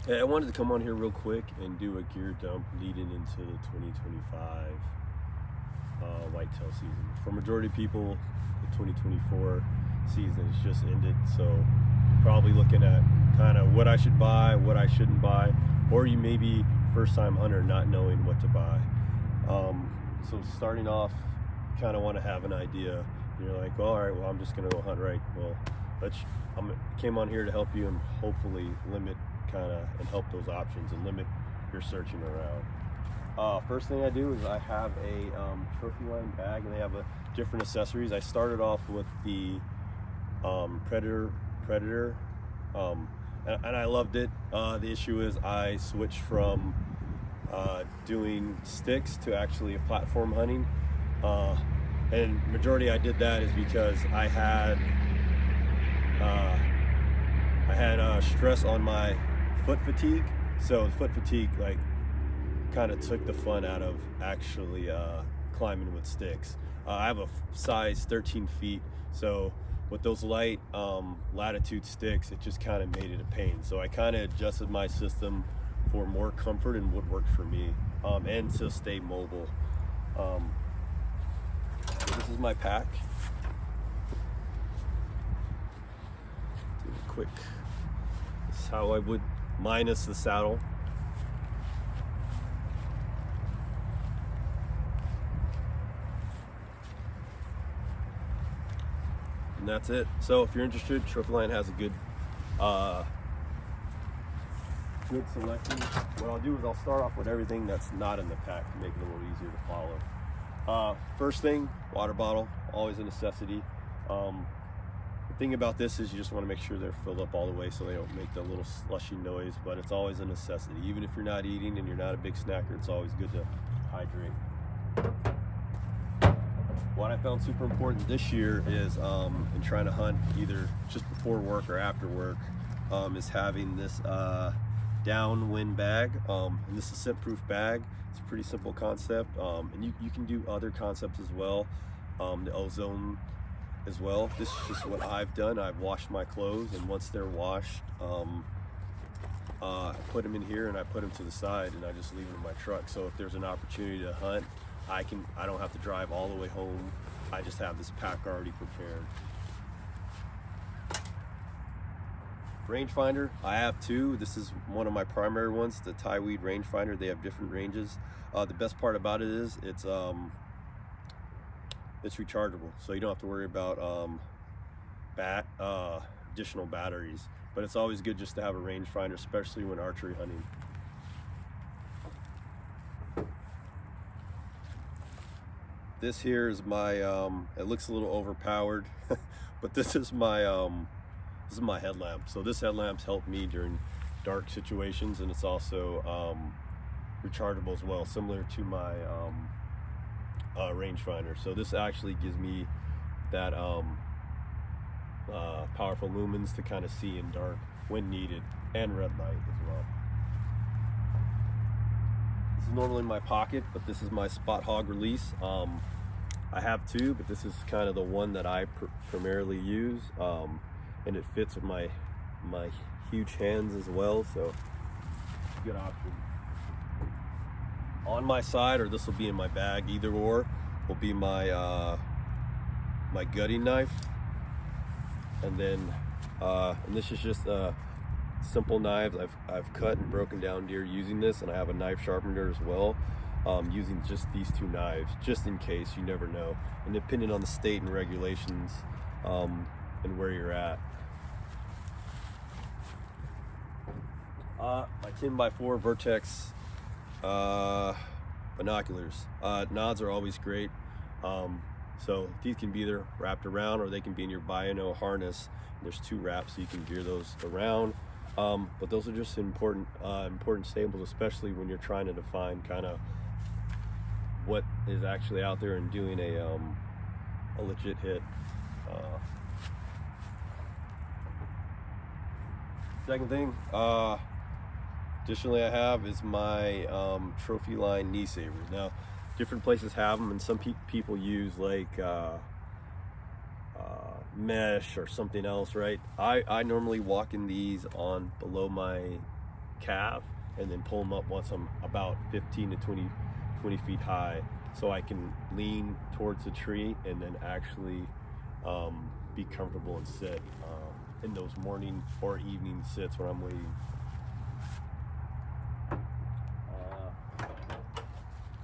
Hey, I wanted to come on here real quick and do a gear dump leading into the 2025 whitetail season. For majority of people, the 2024 season has just ended, so you're probably looking at kind of what I should buy, what I shouldn't buy, or you may be first-time hunter not knowing what to buy. So starting off, you kind of want to have an idea. You're like, well, all right, well, I'm just going to go hunt, right? Well, I came on here to help you and hopefully limit and help those options and limit your searching around. First thing I do is I have a trophy line bag, and they have different accessories. I started off with the Predator, and I loved it. The issue is I switched from doing sticks to actually platform hunting, and majority I did that is because I had stress on my foot fatigue. So foot fatigue kind of took the fun out of actually climbing with sticks. I have a size 13 feet, so with those light latitude sticks, it just kind of made it a pain. So I kind of adjusted my system for more comfort and what worked for me, and to stay mobile. This is my pack. Do a quick. This is how I would, minus the saddle. And that's it. So if you're interested, Trophy Line has a good selection. What I'll do is I'll start off with everything that's not in the pack to make it a little easier to follow. First thing, water bottle, always a necessity. The thing about this is you just want to make sure they're filled up all the way so they don't make the little slushy noise, but it's always a necessity. Even if you're not eating and you're not a big snacker, it's always good to hydrate. What I found super important this year is, in trying to hunt either just before work or after work, is having this downwind bag, and this is a scent-proof bag. It's a pretty simple concept, and you can do other concepts as well, the ozone as well. This is just what I've done. I've washed my clothes, and once they're washed, I put them in here and I put them to the side, and I just leave them in my truck. So if there's an opportunity to hunt, I don't have to drive all the way home. I just have this pack already prepared. Rangefinder, I have two. This is one of my primary ones, the Tieweed rangefinder. They have different ranges. The best part about it is it's rechargeable, so you don't have to worry about additional batteries. But it's always good just to have a rangefinder, especially when archery hunting. This here is my it looks a little overpowered, but this is my headlamp. So this headlamp's helped me during dark situations, and it's also rechargeable as well, similar to my rangefinder. So this actually gives me that powerful lumens to kind of see in dark when needed, and red light as well. This is normally in my pocket, but this is my Spot Hog release. I have two, but this is kind of the one that I primarily use, and it fits with my huge hands as well, so it's a good option. On my side, or this will be in my bag, either or, will be my my gutting knife, and then and this is just simple knives. I've cut and broken down deer using this, and I have a knife sharpener as well, using just these two knives, just in case. You never know, and depending on the state and regulations and where you're at. My 10x4 Vertex binoculars. Nods are always great. So these can be either wrapped around, or they can be in your bino harness. There's two wraps, so you can gear those around. But those are just important staples, especially when you're trying to define kind of what is actually out there and doing a legit hit. Second thing, additionally I have is my Trophy Line knee sabers. Now, different places have them, and some people use like mesh or something else, right? I normally walk in these on below my calf, and then pull them up once I'm about 15 to 20 feet high, so I can lean towards the tree and then actually be comfortable and sit in those morning or evening sits when I'm waiting.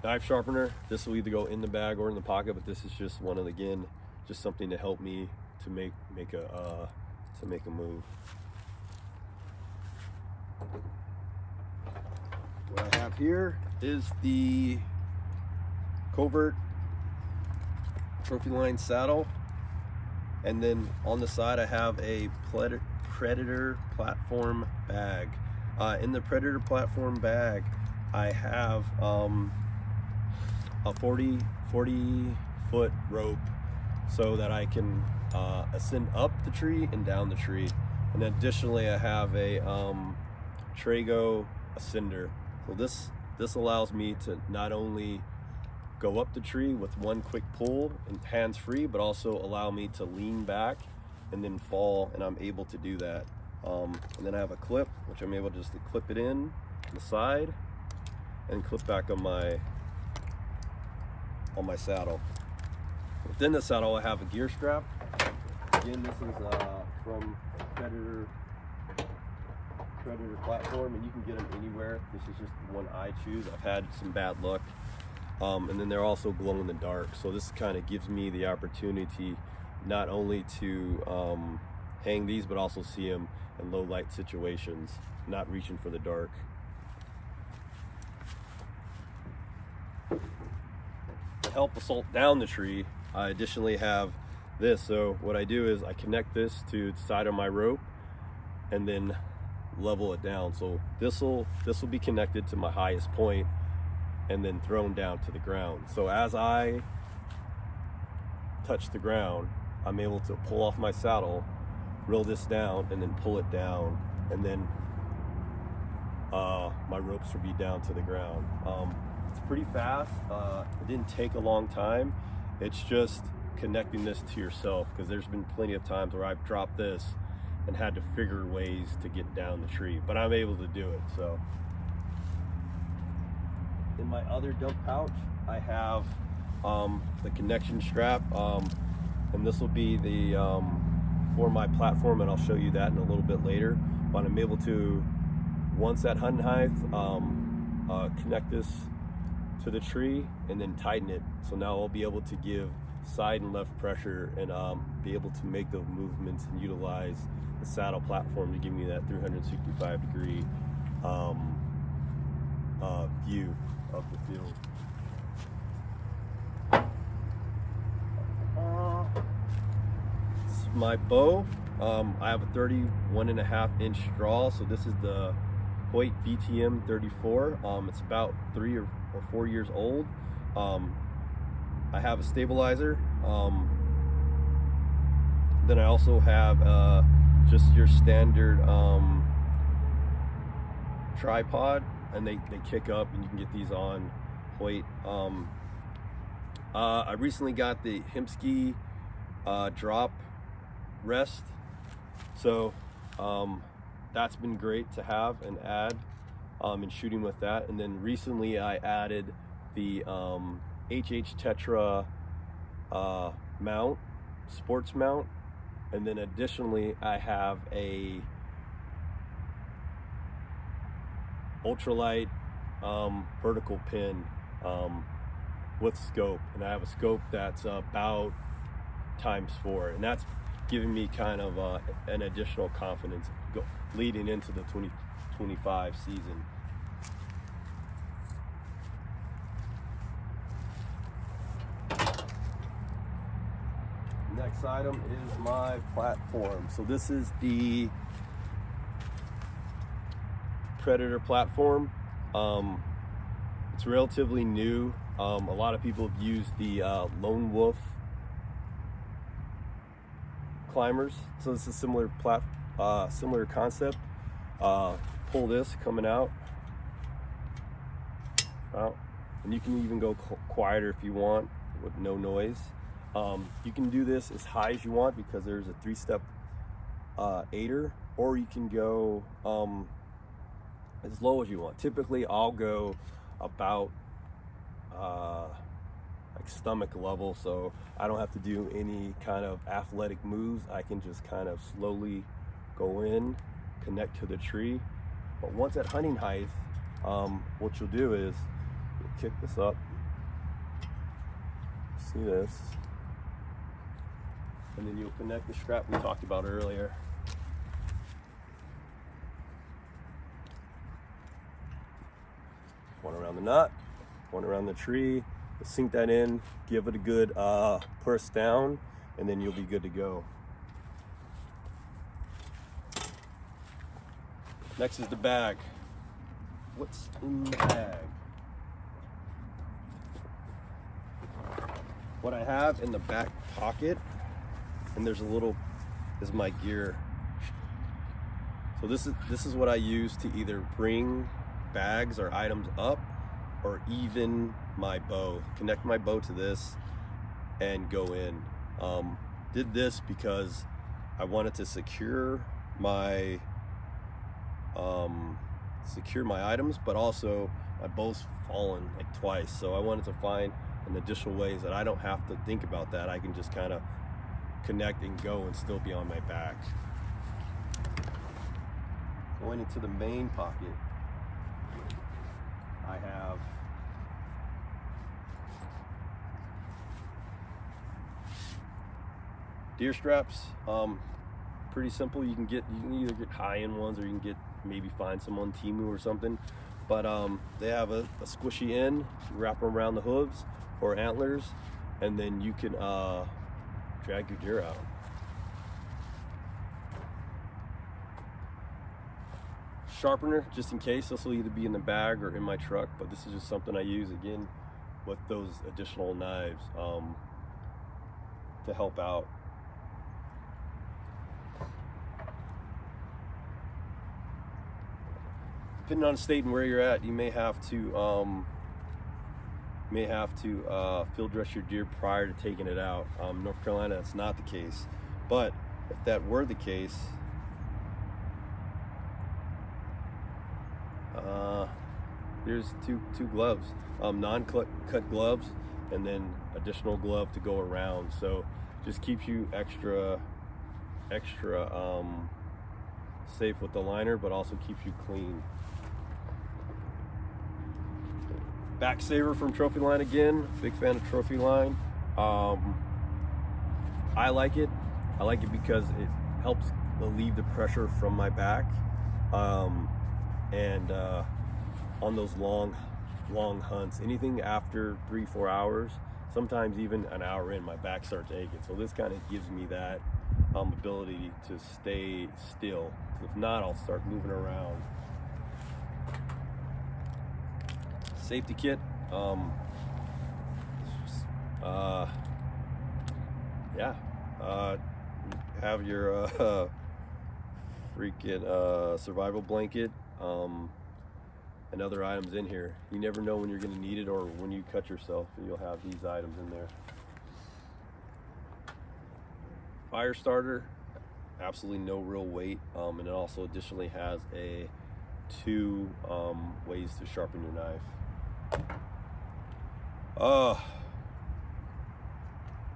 Knife sharpener, this will either go in the bag or in the pocket, but this is just one of, again, just something to help me to make a move. What I have here is the Covert trophy line saddle, and then on the side I have a Predator platform bag. In the Predator platform bag I have a 40 foot rope so that I can ascend up the tree and down the tree. And additionally I have a Trago ascender. So this allows me to not only go up the tree with one quick pull and hands free, but also allow me to lean back and then fall, and I'm able to do that. And then I have a clip, which I'm able just to clip it in the side and clip back on my saddle. Within the saddle I have a gear strap. Again, this is from Predator platform, and you can get them anywhere. This is just the one I choose. I've had some bad luck. And then they're also glow in the dark, so this kind of gives me the opportunity not only to hang these, but also see them in low light situations, not reaching for the dark. To help assault down the tree, I additionally have this. So what I do is I connect this to the side of my rope and then level it down. So this will be connected to my highest point and then thrown down to the ground. So as I touch the ground, I'm able to pull off my saddle, reel this down, and then pull it down, and then my ropes will be down to the ground. It's pretty fast. It didn't take a long time. It's just connecting this to yourself, because there's been plenty of times where I've dropped this and had to figure ways to get down the tree, but I'm able to do it. So in my other dump pouch I have the connection strap, and this will be the for my platform, and I'll show you that in a little bit later. But I'm able to, once at hunting height, connect this to the tree and then tighten it. So now I'll be able to give side and left pressure and be able to make those movements and utilize the saddle platform to give me that 365-degree view of the field. This is my bow. I have a 31.5-inch draw, so this is the Hoyt VTM 34. It's about 3 or 4 years old. I have a stabilizer. Then I also have just your standard tripod, and they kick up, and you can get these on Hoyt. I recently got the Hemsky drop rest, so that's been great to have and add in shooting with that. And then recently I added the HH Tetra mount, sports mount, and then additionally I have a ultralight vertical pin with scope, and I have a scope that's about ×4, and that's giving me kind of an additional confidence leading into the 2025 season. Next item is my platform. So this is the Predator platform. It's relatively new. A lot of people have used the Lone Wolf climbers, so it's a similar similar concept. Pull this coming out, and you can even go quieter if you want with no noise. You can do this as high as you want because there's a 3-step aider, or you can go as low as you want. Typically I'll go about like stomach level, so I don't have to do any kind of athletic moves. I can just kind of slowly go in, connect to the tree. But once at hunting height, what you'll do is you'll kick this up. See this? And then you'll connect the strap we talked about earlier. One around the nut, one around the tree. Sink that in, give it a good press down, and then you'll be good to go. Next is the bag. What's in the bag? What I have in the back pocket, and there's a little, is my gear. So this is what I use to either bring bags or items up, or even my bow. Connect my bow to this and go in. Did this because I wanted to secure my items, but also my bow's fallen like twice, so I wanted to find an additional ways that I don't have to think about that. I can just kind of connect and go and still be on my back. Going into the main pocket, I have deer straps. Pretty simple. You can either get high-end ones, or you can maybe find some on Temu or something. But they have a squishy end. You wrap them around the hooves or antlers, and then you can drag your deer out. Sharpener, just in case. This will either be in the bag or in my truck, but this is just something I use again with those additional knives to help out. Depending on the state and where you're at, you may have to field dress your deer prior to taking it out. North Carolina, that's not the case, but if that were the case, here's two gloves, non-cut gloves, and then additional glove to go around. So just keeps you extra safe with the liner, but also keeps you clean. Back saver from Trophy Line again. Big fan of Trophy Line. I like it. I like it because it helps relieve the pressure from my back. And on those long hunts, anything after 3-4 hours, sometimes even an hour in, my back starts aching. So this kind of gives me that ability to stay still. If not, I'll start moving around. Safety kit. Have your freaking survival blanket and other items in here. You never know when you're going to need it or when you cut yourself, and you'll have these items in there. Fire starter, absolutely no real weight, and it also additionally has two ways to sharpen your knife.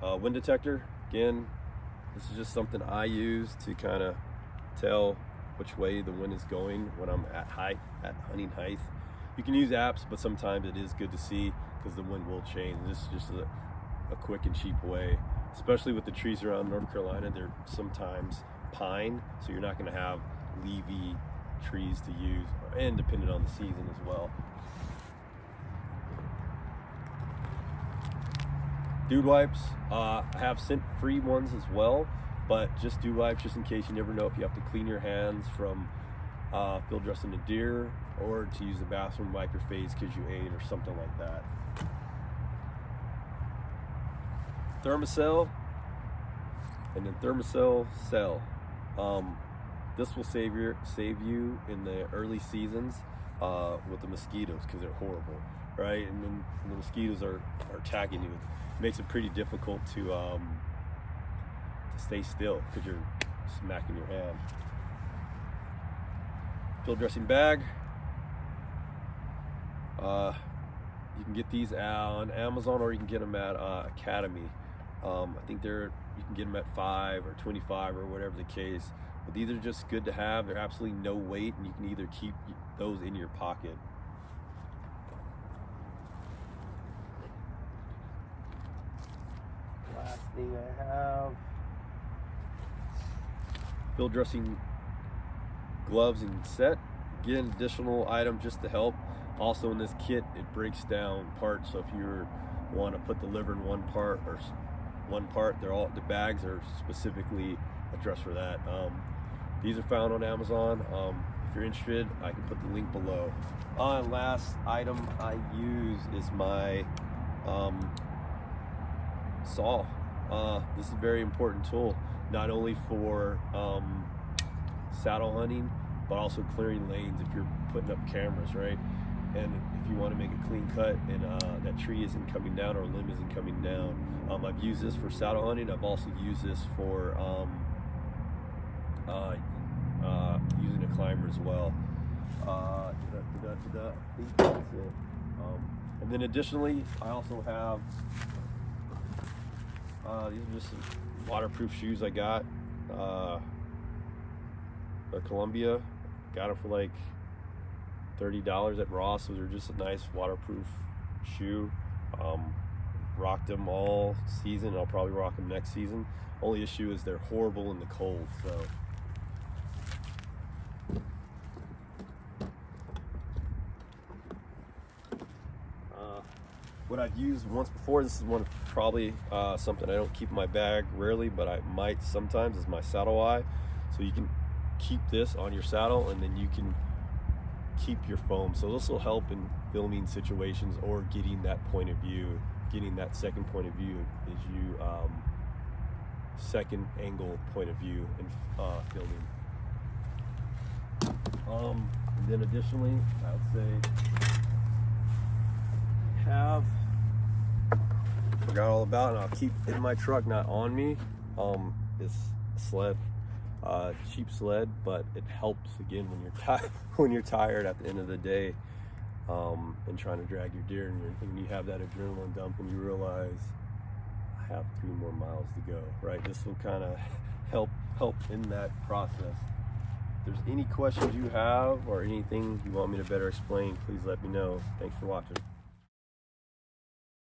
Wind detector, again, this is just something I use to kind of tell which way the wind is going when I'm at hunting height. You can use apps, but sometimes it is good to see because the wind will change. This is just a quick and cheap way, especially with the trees around North Carolina. They're sometimes pine, so you're not going to have leafy trees to use, and depending on the season as well. Dude wipes, I have scent-free ones as well, but just dude wipes just in case. You never know if you have to clean your hands from field dressing a deer, or to use the bathroom, wipe your face because you ate or something like that. Thermacell, and then Thermacell cell. This will save you in the early seasons with the mosquitoes, because they're horrible, right? And then the mosquitoes are attacking you. It makes it pretty difficult to stay still because you're smacking your hand. Field dressing bag. You can get these on Amazon, or you can get them at Academy. I think you can get them at $5 or $25 or whatever the case. But these are just good to have. They're absolutely no weight, and you can either keep those in your pocket. Last thing I have, field dressing gloves and set. Again, additional item just to help. Also in this kit, it breaks down parts. So if you want to put the liver in one part, the bags are specifically addressed for that. These are found on Amazon. If you're interested, I can put the link below. And last item I use is my saw. This is a very important tool, not only for saddle hunting, but also clearing lanes if you're putting up cameras, right? And if you want to make a clean cut and that tree isn't coming down or limb isn't coming down. I've used this for saddle hunting. I've also used this for using a climber as well. I think that's it. And then additionally, I also have these are just some waterproof shoes I got. They're Columbia. Got them for like $30 at Ross. Those are just a nice waterproof shoe. Rocked them all season. I'll probably rock them next season. Only issue is they're horrible in the cold. So what I've used once before, this is one probably something I don't keep in my bag rarely, but I might sometimes, is my saddle eye. So you can keep this on your saddle, and then you can keep your foam. So this will help in filming situations or getting that point of view, getting that second point of view is you second angle point of view in filming. And then additionally, I would say forgot all about, and I'll keep in my truck, not on me, this sled. Cheap sled, but it helps again when you're tired at the end of the day, and trying to drag your deer, and when you have that adrenaline dump and you realize I have 3 more miles to go, right? This will kind of help in that process. If there's any questions you have or anything you want me to better explain, please let me know. Thanks for watching.